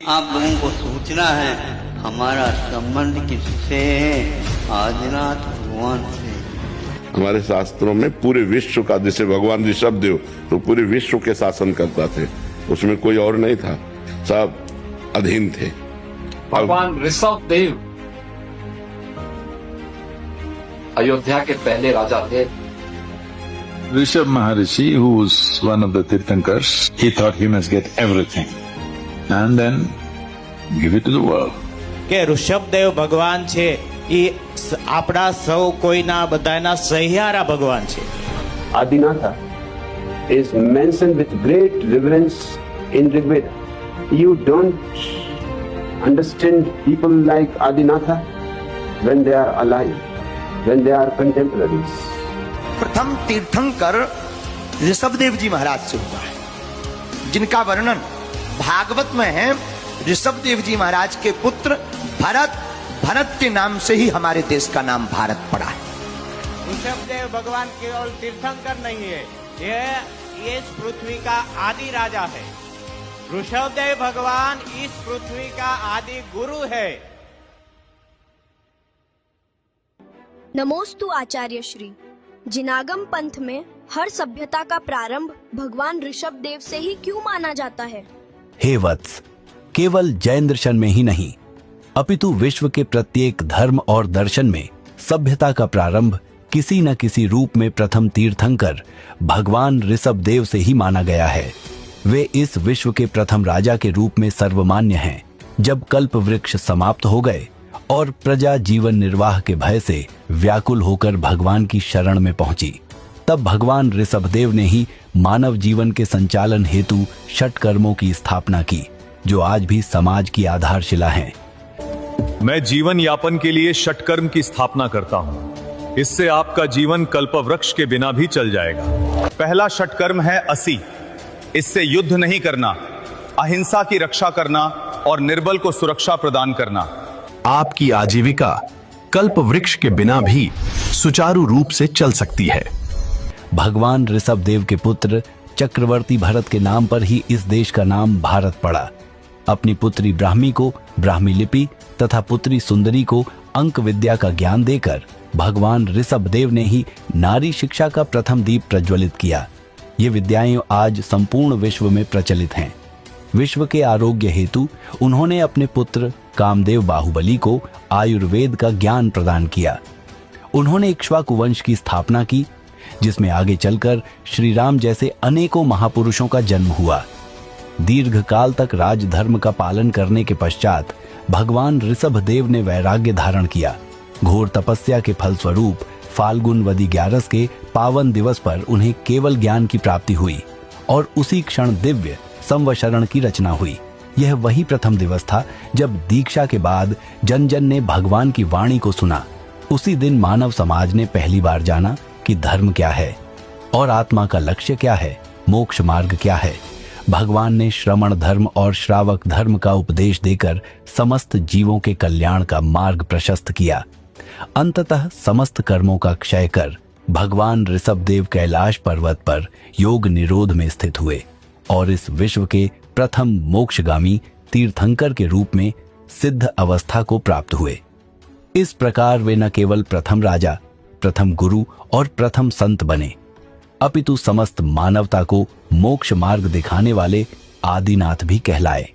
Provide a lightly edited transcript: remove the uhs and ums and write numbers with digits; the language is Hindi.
आप लोगों को सोचना है हमारा संबंध किससे है? आदिनाथ भगवान से। हमारे शास्त्रों में पूरे विश्व का, जैसे भगवान ऋषभ देव तो पूरे विश्व के शासन करता थे, उसमें कोई और नहीं था, सब अधीन थे। भगवान ऋषभ देव अयोध्या के पहले राजा थे। Rishabh Maharishi, who was one of the Tirthankars, he thought he must get everything and then give it to the world. કે ઋષભદેવ ભગવાન છે એ આપણા સૌ કોઈના બધાના સહિયારા ભગવાન છે. Adinatha is mentioned with great reverence in Rigveda. You don't understand people like Adinatha when they are alive, when they are contemporaries. प्रथम तीर्थंकर ऋषभदेव जी महाराज से हुआ है, जिनका वर्णन भागवत में है। ऋषभदेव जी महाराज के पुत्र भरत, भरत के नाम से ही हमारे देश का नाम भारत पड़ा है। ऋषभदेव भगवान केवल तीर्थंकर नहीं है, ये इस पृथ्वी का आदि राजा है. ऋषभदेव भगवान इस पृथ्वी का आदि गुरु है. नमोस्तु आचार्य श्री। जिनागम पंथ में हर सभ्यता का प्रारंभ भगवान ऋषभ देव से ही क्यों माना जाता है? हे वत्स, केवल जैन दर्शन में ही नहीं अपितु विश्व के प्रत्येक धर्म और दर्शन में सभ्यता का प्रारंभ किसी न किसी रूप में प्रथम तीर्थंकर भगवान ऋषभ देव से ही माना गया है. वे इस विश्व के प्रथम राजा के रूप में सर्वमान्य हैं. जब कल्प वृक्ष समाप्त हो गए और प्रजा जीवन निर्वाह के भय से व्याकुल होकर भगवान की शरण में पहुंची, तब भगवान ऋषभदेव ने ही मानव जीवन के संचालन हेतु षट कर्मों की स्थापना की, जो आज भी समाज की आधारशिला हैं. मैं जीवन यापन के लिए षटकर्म की स्थापना करता हूं. इससे आपका जीवन कल्पवृक्ष के बिना भी चल जाएगा. पहला षटकर्म है असी. इससे युद्ध नहीं करना, अहिंसा की रक्षा करना और निर्बल को सुरक्षा प्रदान करना. आपकी आजीविका कल्प वृक्ष के बिना भी सुचारू रूप से चल सकती है. भगवान ऋषभदेव के पुत्र चक्रवर्ती भरत के नाम पर ही इस देश का नाम भारत पड़ा. अपनी पुत्री ब्राह्मी को ब्राह्मी लिपि तथा पुत्री सुंदरी को अंक विद्या का ज्ञान देकर भगवान ऋषभदेव ने ही नारी शिक्षा का प्रथम दीप प्रज्वलित किया. ये विद्याएं आज संपूर्ण विश्व में प्रचलित हैं. विश्व के आरोग्य हेतु उन्होंने अपने पुत्र कामदेव बाहुबली को आयुर्वेद का ज्ञान प्रदान किया. उन्होंने इक्ष्वाकु वंश की स्थापना की, जिसमें आगे चलकर श्री राम जैसे अनेकों महापुरुषों का जन्म हुआ. दीर्घ काल तक राजधर्म का पालन करने के पश्चात भगवान ऋषभदेव ने वैराग्य धारण किया. घोर तपस्या के फलस्वरूप फाल्गुन वदी 11 के पावन दिवस पर उन्हें केवल ज्ञान की प्राप्ति हुई और उसी क्षण दिव्य संवशरण की रचना हुई. यह वही प्रथम दिवस था जब दीक्षा के बाद जन जन ने भगवान की वाणी को सुना. उसी दिन मानव समाज ने पहली बार जाना कि धर्म क्या है और आत्मा का लक्ष्य क्या है, मोक्ष मार्ग क्या है. भगवान ने श्रमण धर्म और श्रावक धर्म का उपदेश देकर समस्त जीवों के कल्याण का मार्ग प्रशस्त किया. अंततः समस्त कर्मों का क्षय कर भगवान ऋषभदेव कैलाश पर्वत पर योग निरोध में स्थित हुए और इस विश्व के प्रथम मोक्षगामी तीर्थंकर के रूप में सिद्ध अवस्था को प्राप्त हुए. इस प्रकार वे न केवल प्रथम राजा, प्रथम गुरु और प्रथम संत बने, अपितु समस्त मानवता को मोक्ष मार्ग दिखाने वाले आदिनाथ भी कहलाए.